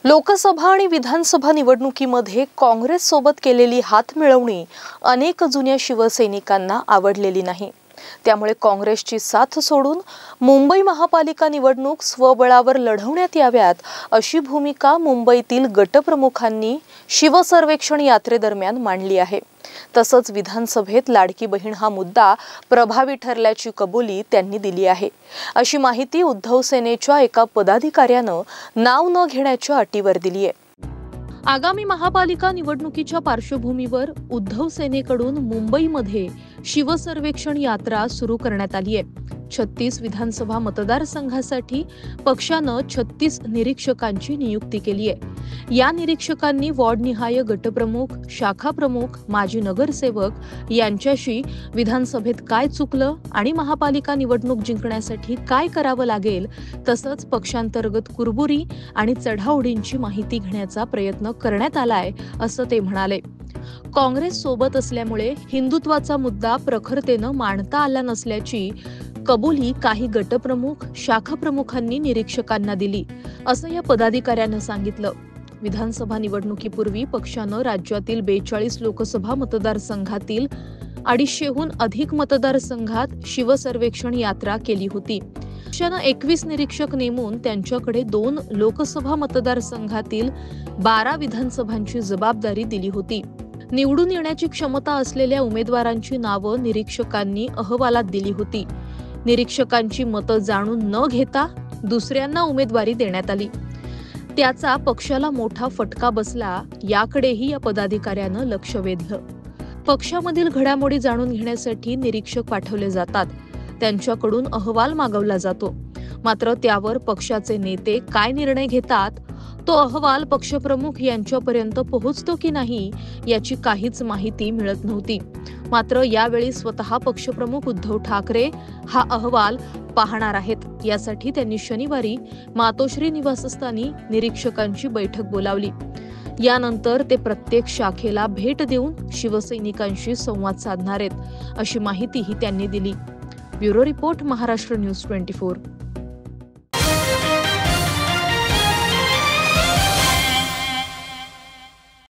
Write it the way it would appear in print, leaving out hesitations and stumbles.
लोकसभा आणि विधानसभा निवडणुकीमध्ये काँग्रेस सोबत केलेली हातमिळवणी अनेक जुन्या शिवसैनिकांना आवडलेली नाही। त्यामुळे काँग्रेसची साथ सोडून मुंबई महापालिका निवडणूक स्वबळावर लढवण्यात याव्यात अशी भूमिका मुंबईतील गटप्रमुखांनी शिवसर्वेक्षण यात्रेदरम्यान मांडली आहे। तसंच विधानसभेत लाडकी बहीण हा मुद्दा प्रभावी ठरल्याची कबुली त्यांनी दिली आहे, अशी माहिती उद्धव सेनेच्या एका पदाधिकाऱ्यानं नाव न घेण्याच्या अटीवर दिली आहे। आगामी महापालिका निवडणुकीच्या पार्श्वभूमीवर उद्धव सेनेकडून मुंबईमध्ये शिवसर्वेक्षण यात्रा सुरू करण्यात आली आहे। 36 विधानसभा मतदारसंघासाठी पक्षानं 36 निरीक्षकांची नियुक्ती केली आहे। या निरीक्षकांनी वॉर्डनिहाय गटप्रमुख, शाखा प्रमुख, माजी नगरसेवक यांच्याशी विधानसभेत काय चुकलं आणि महापालिका निवडणूक जिंकण्यासाठी काय करावं लागेल, तसंच पक्षांतर्गत कुरबुरी आणि चढाओढींची माहिती घेण्याचा प्रयत्न करण्यात आलाय, असं ते म्हणाले। काँग्रेस सोबत असल्यामुळे हिंदुत्वाचा मुद्दा प्रखरतेनं मांडता आला नसल्याची कबुली काही गटप्रमुख, शाखा प्रमुखांनी निरीक्षकांना दिली, असं या पदाधिकाऱ्यानं सांगितलं। विधानसभा निवडणुकीपूर्वी पक्षानं राज्यातील 42 लोकसभा मतदारसंघातील 250हून अधिक मतदारसंघात शिवसर्वेक्षण यात्रा केली होती। पक्षानं 21 निरीक्षक नेमून त्यांच्याकडे 2 लोकसभा मतदारसंघातील 12 विधानसभांची जबाबदारी दिली होती। निवडून येण्याची क्षमता असलेल्या उमेदवारांची नावं निरीक्षकांनी अहवालात दिली होती। निरीक्षकांची मतं जाणून न घेता दुसऱ्यांना उमेदवारी देण्यात आली। त्याचा पक्षाला मोठा फटका बसला, याकडेही या पदाधिकाऱ्यानं लक्ष वेधलं। पक्षामधील घडामोडी जाणून घेण्यासाठी निरीक्षक पाठवले जातात, त्यांच्याकडून अहवाल मागवला जातो, मात्र त्यावर पक्षाचे नेते काय निर्णय घेतात, तो अहवाल पक्षप्रमुख यांच्यापर्यंत पोहोचतो की नाही याची काहीच माहिती मिळत नव्हती। मात्र यावेळी स्वतः पक्षप्रमुख उद्धव ठाकरे हा अहवाल पाहणार आहेत, यासाठी त्यांनी शनिवारी मातोश्री निवासस्थानी निरीक्षकांची बैठक बोलावली। यानंतर ते प्रत्येक शाखेला भेट देऊन शिवसैनिकांशी संवाद साधणार आहेत, अशी माहितीही त्यांनी दिली। Bureau report, Maharashtra news 24।